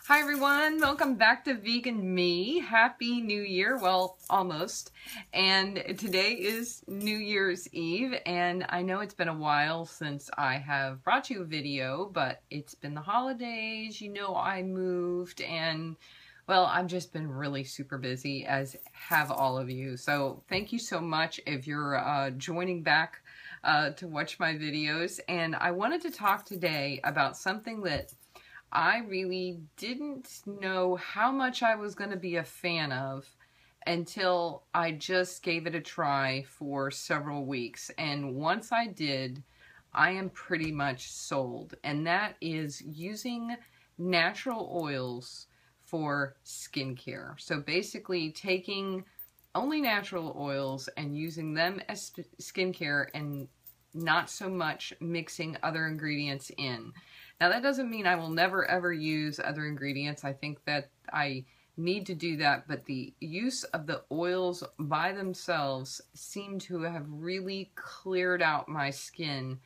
Hi everyone, welcome back to Vegan Me. Happy New Year, well, almost. And today is New Year's Eve, and I know it's been a while since I have brought you a video, but it's been the holidays, you know, I moved, and well, I've just been really super busy, as have all of you. So thank you so much if you're joining back to watch my videos. And I wanted to talk today about something that I really didn't know how much I was going to be a fan of until I just gave it a try for several weeks. And once I did, I am pretty much sold. And that is using natural oils for skincare. So basically taking only natural oils and using them as skincare and not so much mixing other ingredients in. Now that doesn't mean I will never ever use other ingredients. I think that I need to do that, but the use of the oils by themselves seem to have really cleared out my skin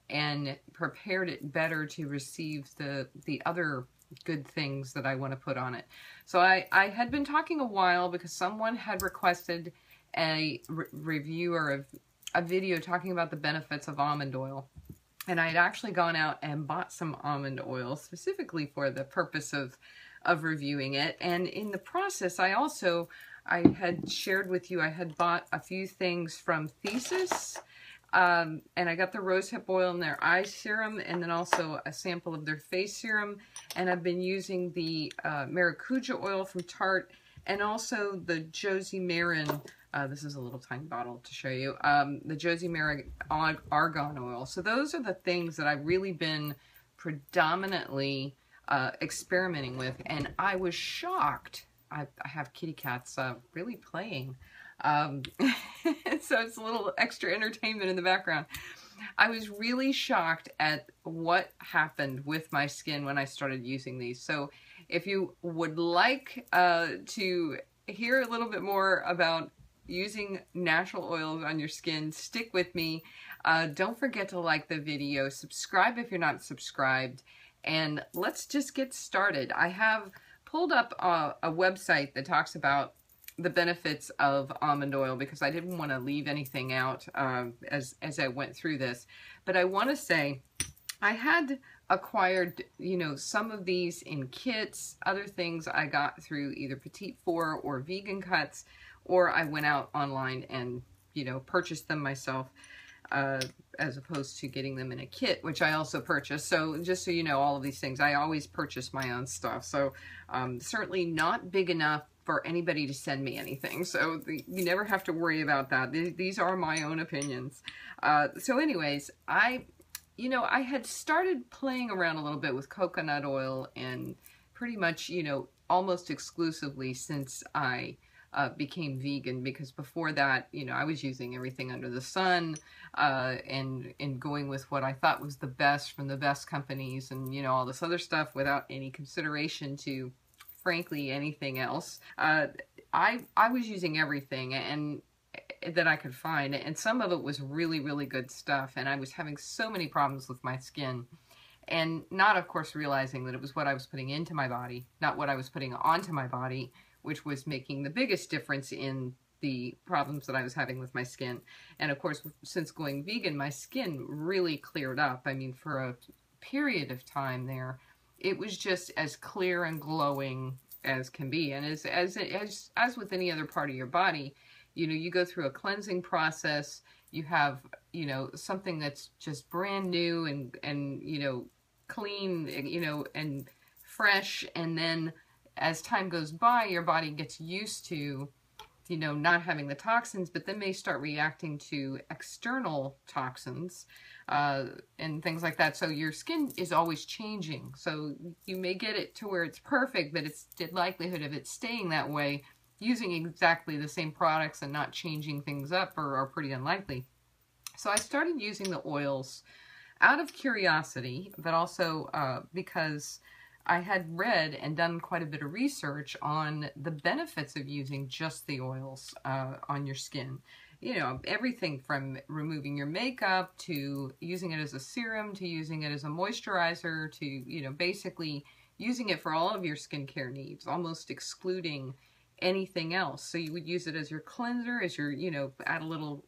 and prepared it better to receive the other good things that I want to put on it. So I had been talking a while because someone had requested a review or a video talking about the benefits of almond oil. And I had actually gone out and bought some almond oil specifically for the purpose of reviewing it. And in the process, I had shared with you, I had bought a few things from Thesis. And I got the rosehip oil in their eye serum, and then also a sample of their face serum. And I've been using the maracuja oil from Tarte, and also the Josie Maran. This is a little tiny bottle to show you. The Josie Maran argan oil. So those are the things that I've really been predominantly experimenting with, and I was shocked. I have kitty cats really playing. So it's a little extra entertainment in the background. I was really shocked at what happened with my skin when I started using these. So if you would like to hear a little bit more about using natural oils on your skin, stick with me. Don't forget to like the video, subscribe if you're not subscribed, and let's just get started. I have pulled up a website that talks about the benefits of almond oil because I didn't want to leave anything out as I went through this. But I want to say I had acquired, you know, some of these in kits, other things I got through either Petite Four or Vegan Cuts, or I went out online and, you know, purchased them myself, as opposed to getting them in a kit, which I also purchased. So just so you know, all of these things, I always purchase my own stuff. So certainly not big enough for anybody to send me anything. So you never have to worry about that. These are my own opinions. So anyways, I had started playing around a little bit with coconut oil, and pretty much, you know, almost exclusively since I became vegan, because before that, you know, I was using everything under the sun, and going with what I thought was the best from the best companies, and, you know, all this other stuff without any consideration to, frankly, anything else. I was using everything and that I could find, and some of it was really, really good stuff, and I was having so many problems with my skin, and not, of course, realizing that it was what I was putting into my body, not what I was putting onto my body, which was making the biggest difference in the problems that I was having with my skin. And of course, since going vegan, my skin really cleared up. I mean, for a period of time there, it was just as clear and glowing as can be. And as with any other part of your body, you know, you go through a cleansing process, you have, you know, something that's just brand new and you know, clean, you know, and fresh, and then as time goes by, your body gets used to, you know, not having the toxins, but then they start reacting to external toxins and things like that. So your skin is always changing. So you may get it to where it's perfect, but it's the likelihood of it staying that way using exactly the same products and not changing things up are pretty unlikely. So I started using the oils out of curiosity, but also because I had read and done quite a bit of research on the benefits of using just the oils on your skin. You know, everything from removing your makeup to using it as a serum to using it as a moisturizer to, you know, basically using it for all of your skincare needs, almost excluding anything else. So you would use it as your cleanser, as your, you know, add a little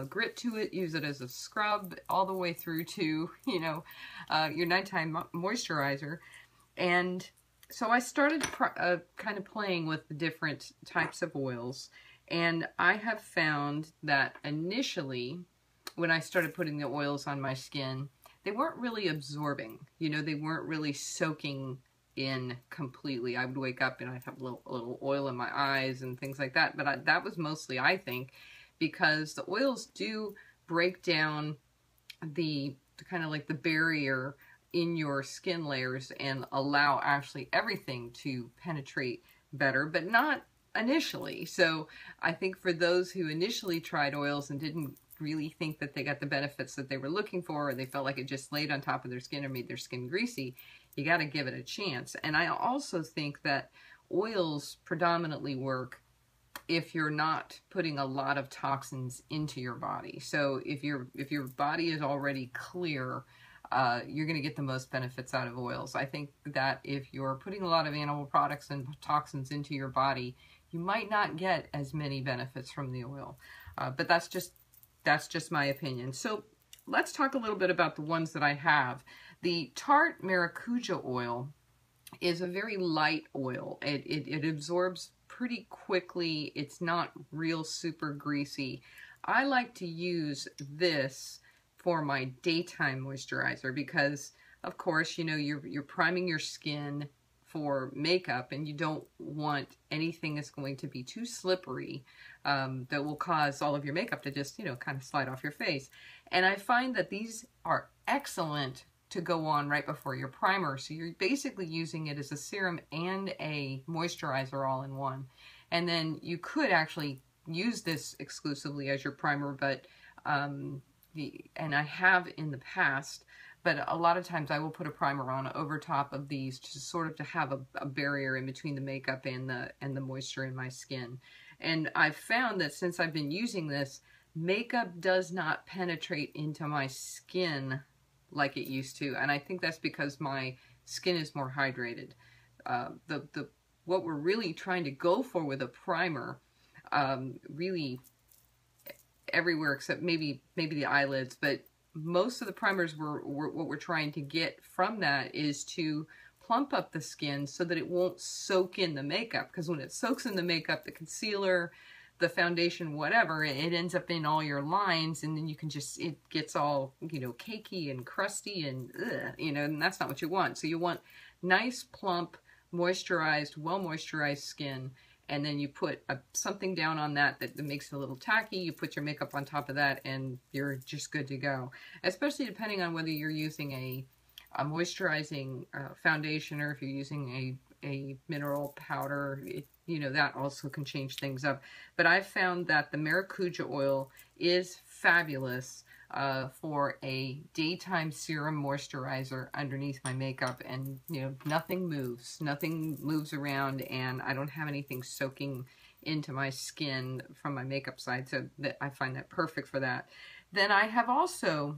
grit to it, use it as a scrub, all the way through to, you know, your nighttime moisturizer. And so I started kind of playing with the different types of oils, and I have found that initially, when I started putting the oils on my skin, they weren't really absorbing. You know, they weren't really soaking in completely. I would wake up and I'd have a little oil in my eyes and things like that. But that was mostly, I think, because the oils do break down the kind of like the barrier in your skin layers and allow actually everything to penetrate better, but not initially. So I think for those who initially tried oils and didn't really think that they got the benefits that they were looking for, or they felt like it just laid on top of their skin or made their skin greasy, you got to give it a chance. And I also think that oils predominantly work if you're not putting a lot of toxins into your body. So if your body is already clear, you're going to get the most benefits out of oils. I think that if you're putting a lot of animal products and toxins into your body, you might not get as many benefits from the oil. But that's just my opinion. So let's talk a little bit about the ones that I have. The Tarte Maracuja oil is a very light oil. It absorbs pretty quickly. It's not real super greasy. I like to use this for my daytime moisturizer because, of course, you know, you're priming your skin for makeup, and you don't want anything that's going to be too slippery that will cause all of your makeup to just, you know, kind of slide off your face. And I find that these are excellent to go on right before your primer. So you're basically using it as a serum and a moisturizer all in one. And then you could actually use this exclusively as your primer, but and I have in the past, but a lot of times I will put a primer on over top of these to sort of to have a barrier in between the makeup and the moisture in my skin. And I've found that since I've been using this, makeup does not penetrate into my skin like it used to, and I think that's because my skin is more hydrated. What we're really trying to go for with a primer, really everywhere except maybe the eyelids, but most of the primers what we're trying to get from that is to plump up the skin so that it won't soak in the makeup, because when it soaks in the makeup, the concealer, the foundation, whatever, it ends up in all your lines, and then you can just, it gets all, you know, cakey and crusty and you know, and that's not what you want. So you want nice, plump, moisturized, well moisturized skin, and then you put something down on that makes it a little tacky. You put your makeup on top of that, and you're just good to go. Especially depending on whether you're using a moisturizing foundation, or if you're using a mineral powder. You know, that also can change things up. But I've found that the Maracuja oil is fabulous for a daytime serum moisturizer underneath my makeup, and you know, nothing moves around, and I don't have anything soaking into my skin from my makeup side, so that I find that perfect for that. Then I have also,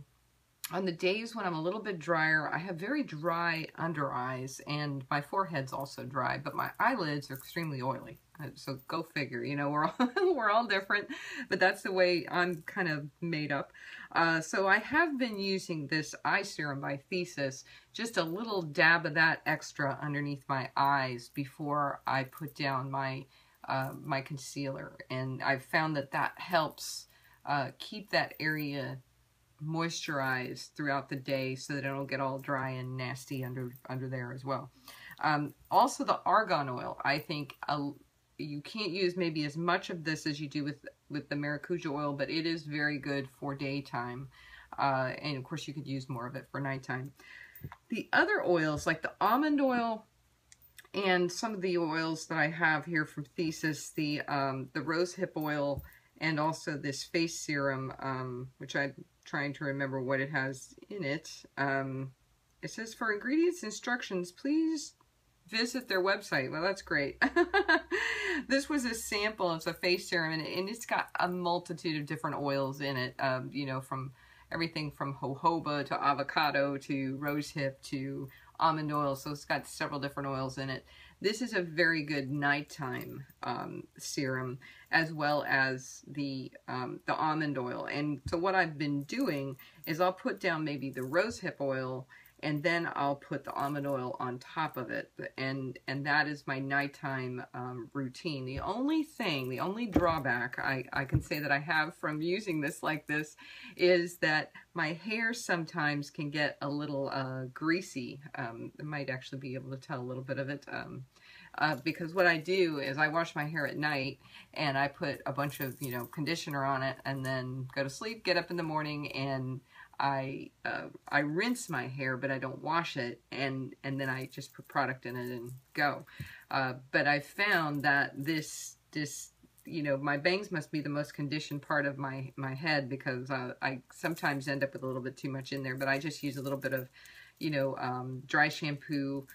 on the days when I'm a little bit drier, I have very dry under eyes, and my forehead's also dry, but my eyelids are extremely oily. So go figure, you know, we're all different, but that's the way I'm kind of made up. So I have been using this eye serum by Thesis, just a little dab of that extra underneath my eyes before I put down my my concealer, and I've found that helps keep that area moisturized throughout the day so that it don't get all dry and nasty under there as well. Also the argan oil, I think you can't use maybe as much of this as you do with the Maracuja oil, but it is very good for daytime, and of course you could use more of it for nighttime. The other oils, like the almond oil and some of the oils that I have here from Thesis, the rosehip oil, and also this face serum, which I'm trying to remember what it has in it. It says, for ingredients instructions, please visit their website. Well, that's great. This was a sample. It's a face serum, and it's got a multitude of different oils in it, you know, from everything from jojoba to avocado to rosehip to almond oil, so it's got several different oils in it. This is a very good nighttime serum, as well as the almond oil. And so what I've been doing is I'll put down maybe the rosehip oil, and then I'll put the almond oil on top of it, and that is my nighttime routine. The only drawback I can say that I have from using this like this is that my hair sometimes can get a little greasy. I might actually be able to tell a little bit of it, because what I do is I wash my hair at night, and I put a bunch of, you know, conditioner on it, and then go to sleep, get up in the morning, and I rinse my hair, but I don't wash it, and then I just put product in it and go. But I found that this you know, my bangs must be the most conditioned part of my head, because I sometimes end up with a little bit too much in there. But I just use a little bit of, you know, dry shampoo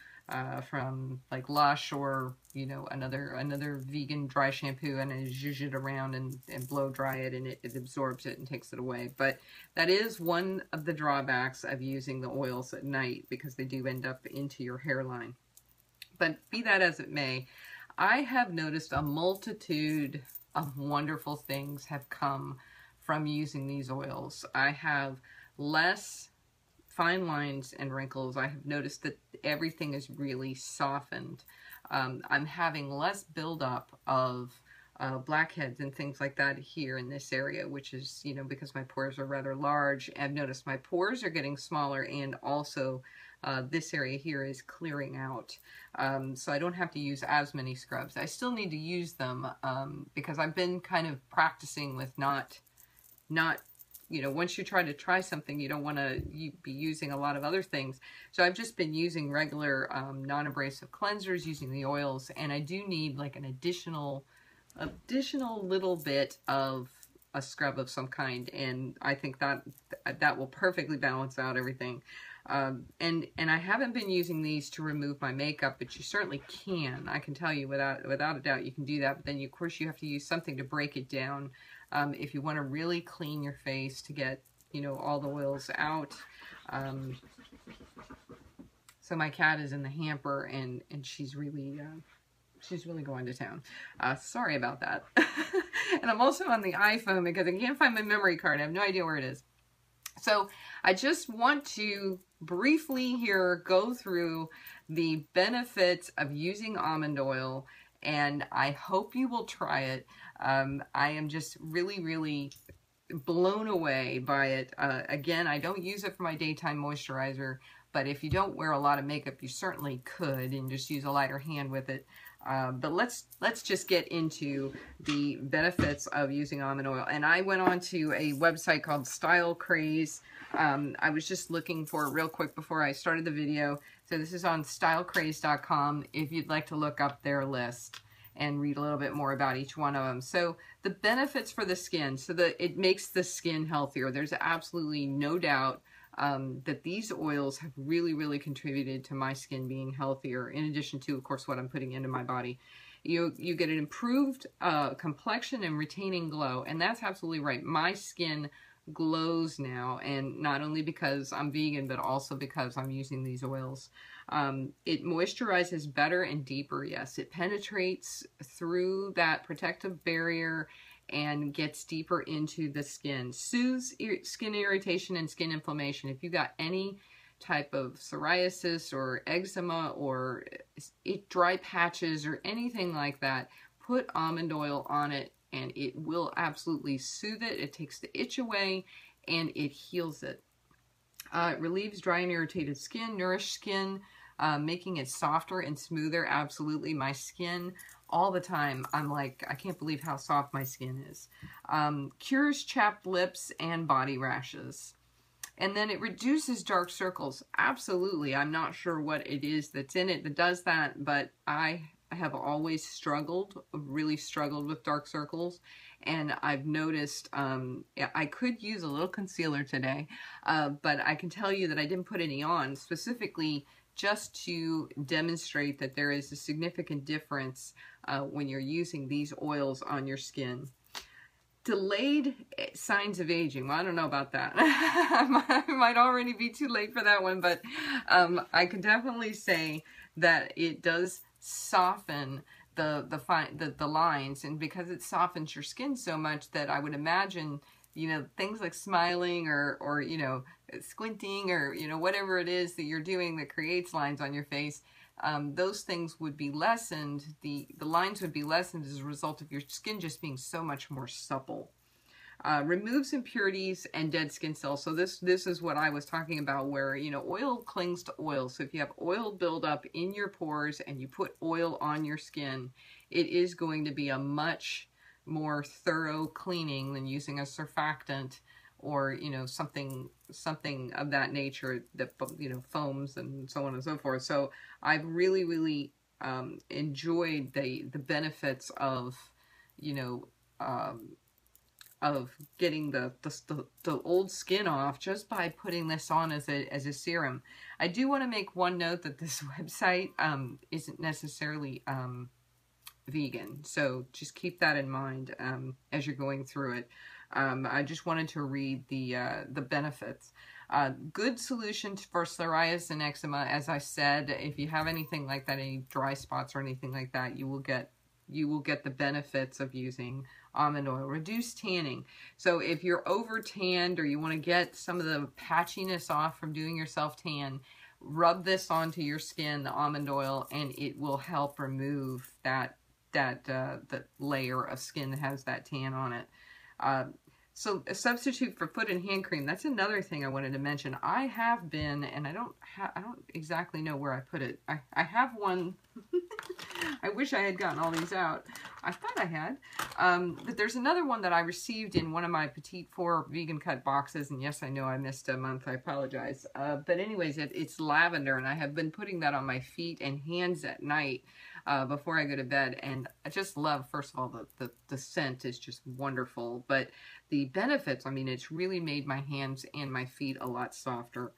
from like Lush, or, you know, another vegan dry shampoo, and I zhuzh it around and blow dry it, and it absorbs it and takes it away. But that is one of the drawbacks of using the oils at night, because they do end up into your hairline. But be that as it may, I have noticed a multitude of wonderful things have come from using these oils. I have less fine lines and wrinkles. I have noticed that everything is really softened. I'm having less buildup of blackheads and things like that here in this area, which is, you know, because my pores are rather large. I've noticed my pores are getting smaller, and also this area here is clearing out. So I don't have to use as many scrubs. I still need to use them because I've been kind of practicing with not, you know, once you try something, you don't want to be using a lot of other things. So I've just been using regular non-abrasive cleansers, using the oils, and I do need like an additional little bit of a scrub of some kind, and I think that will perfectly balance out everything. And I haven't been using these to remove my makeup, but you certainly can. I can tell you without a doubt you can do that, but then of course you have to use something to break it down if you want to really clean your face to get, you know, all the oils out. So my cat is in the hamper, and she's really going to town. Sorry about that. And I'm also on the iPhone because I can't find my memory card. I have no idea where it is. So I just want to briefly here go through the benefits of using almond oil, and I hope you will try it. I am just really blown away by it. Again, I don't use it for my daytime moisturizer, but if you don't wear a lot of makeup, you certainly could, and just use a lighter hand with it. But let's just get into the benefits of using almond oil. And I went on to a website called Style Craze. I was just looking for it real quick before I started the video. So this is on stylecraze.com if you'd like to look up their list and read a little bit more about each one of them. So the benefits for the skin, so that it makes the skin healthier. There's absolutely no doubt that these oils have really contributed to my skin being healthier, in addition to, of course, what I'm putting into my body. You get an improved complexion and retaining glow, and that's absolutely right. My skin glows now, and not only because I'm vegan, but also because I'm using these oils. It moisturizes better and deeper, yes. It penetrates through that protective barrier and gets deeper into the skin. Soothes skin irritation and skin inflammation. If you got any type of psoriasis or eczema or dry patches or anything like that, put almond oil on it and it will absolutely soothe it. It takes the itch away and it heals it. It relieves dry and irritated skin, nourished skin, making it softer and smoother. Absolutely. My skin, all the time, I'm like, I can't believe how soft my skin is. Cures chapped lips and body rashes. And then it reduces dark circles. Absolutely. I'm not sure what it is that's in it that does that, but I have always really struggled with dark circles. And I've noticed, I could use a little concealer today, but I can tell you that I didn't put any on, specifically just to demonstrate that there is a significant difference when you're using these oils on your skin. Delayed signs of aging. Well, I don't know about that. I might already be too late for that one, but I can definitely say that it does soften the lines, and because it softens your skin so much that I would imagine, you know, things like smiling or you know, squinting or, you know, whatever it is that you're doing that creates lines on your face, those things would be lessened. The lines would be lessened as a result of your skin just being so much more supple. Removes impurities and dead skin cells. So this is what I was talking about, where, you know, oil clings to oil. So if you have oil buildup in your pores and you put oil on your skin, it is going to be a much more thorough cleaning than using a surfactant or, you know, something of that nature that, you know, foams and so on and so forth. So I've really enjoyed the benefits of, you know, of getting the old skin off just by putting this on as a serum. I do want to make one note that this website isn't necessarily vegan, so just keep that in mind as you're going through it. I just wanted to read the benefits. Good solution for psoriasis and eczema. As I said, if you have anything like that, any dry spots or anything like that, you will get the benefits of using almond oil. Reduce tanning. So if you're over tanned or you want to get some of the patchiness off from doing your self tan, rub this onto your skin, the almond oil, and it will help remove that layer of skin that has that tan on it. So a substitute for foot and hand cream, that's another thing I wanted to mention. I have been, and I don't exactly know where I put it. I have one. I wish I had gotten all these out. I thought I had. But there's another one that I received in one of my Petite 4 vegan cut boxes. And yes, I know I missed a month. I apologize. But anyways, it's lavender. And I have been putting that on my feet and hands at night before I go to bed. And I just love, first of all, the scent is just wonderful. But the benefits, I mean, it's really made my hands and my feet a lot softer.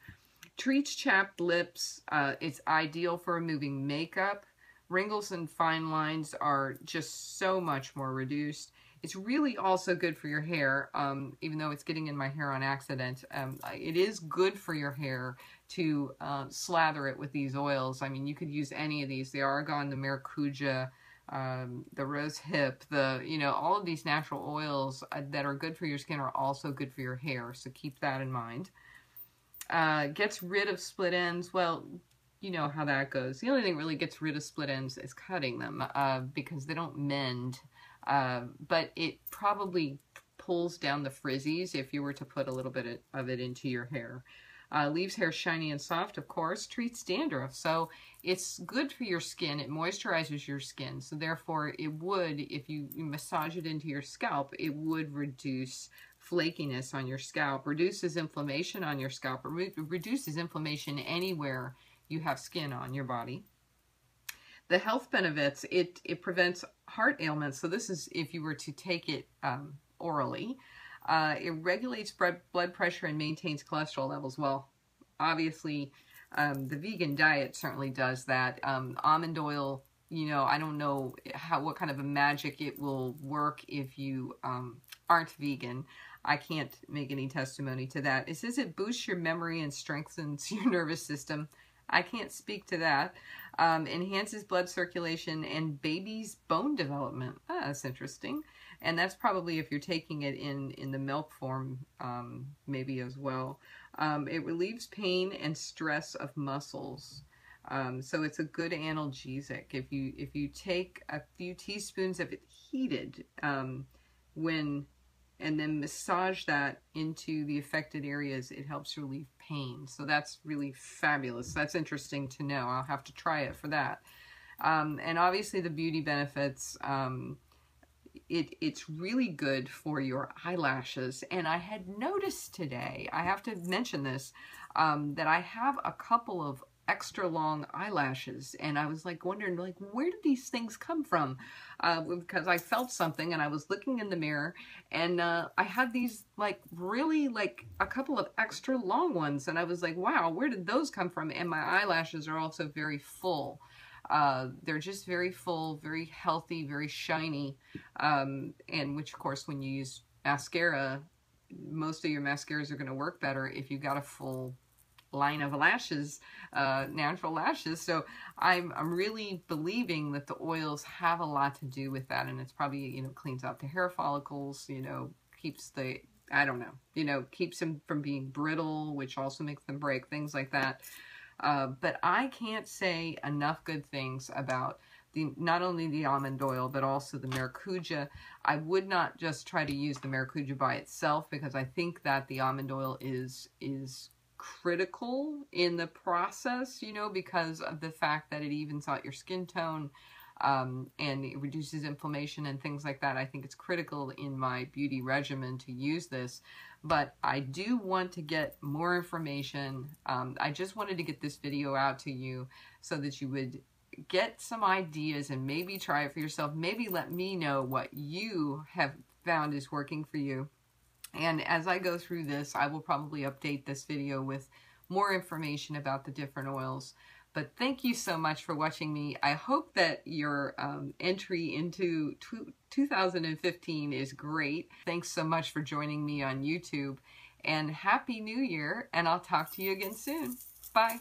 Treats chapped lips. It's ideal for removing makeup. Wrinkles and fine lines are just so much more reduced. It's really also good for your hair, even though it's getting in my hair on accident. It is good for your hair to slather it with these oils. I mean, you could use any of these. The argan, the maracuja, the rose hip, you know, all of these natural oils that are good for your skin are also good for your hair. So keep that in mind. Gets rid of split ends. Well, you know how that goes. The only thing really gets rid of split ends is cutting them because they don't mend. But it probably pulls down the frizzies if you were to put a little bit of it into your hair. Leaves hair shiny and soft, of course. Treats dandruff. So it's good for your skin. It moisturizes your skin. So therefore it would, if you massage it into your scalp, it would reduce flakiness on your scalp, reduces inflammation on your scalp, reduces inflammation anywhere you have skin on your body. The health benefits, it prevents heart ailments. So this is if you were to take it orally. It regulates blood pressure and maintains cholesterol levels. Well, obviously, the vegan diet certainly does that. Almond oil, you know, I don't know what kind of a magic it will work if you aren't vegan. I can't make any testimony to that. It says it boosts your memory and strengthens your nervous system. I can't speak to that. Enhances blood circulation and baby's bone development. That's interesting. And that's probably if you're taking it in the milk form, maybe as well. It relieves pain and stress of muscles. So it's a good analgesic. If you take a few teaspoons of it heated, and then massage that into the affected areas, it helps relieve pain. So that's really fabulous. That's interesting to know. I'll have to try it for that. And obviously the beauty benefits, it's really good for your eyelashes. And I had noticed today, I have to mention this, that I have a couple of extra long eyelashes, and I was like wondering, like, where did these things come from? Because I felt something and I was looking in the mirror, and I had these like really like a couple of extra long ones, and I was like, wow, where did those come from? And my eyelashes are also very full. They're just very full, very healthy, very shiny, and which of course when you use mascara, most of your mascaras are going to work better if you've got a full line of lashes, natural lashes. So I'm really believing that the oils have a lot to do with that, and it's probably, you know, cleans out the hair follicles, you know, keeps the, I don't know, you know, keeps them from being brittle, which also makes them break, things like that. But I can't say enough good things about not only the almond oil, but also the maracuja. I would not just try to use the maracuja by itself, because I think that the almond oil is critical in the process, you know, because of the fact that it evens out your skin tone, and it reduces inflammation and things like that. I think it's critical in my beauty regimen to use this, but I do want to get more information. I just wanted to get this video out to you so that you would get some ideas and maybe try it for yourself. Maybe let me know what you have found is working for you. And as I go through this, I will probably update this video with more information about the different oils. But thank you so much for watching me. I hope that your entry into 2015 is great. Thanks so much for joining me on YouTube. And Happy New Year, and I'll talk to you again soon. Bye.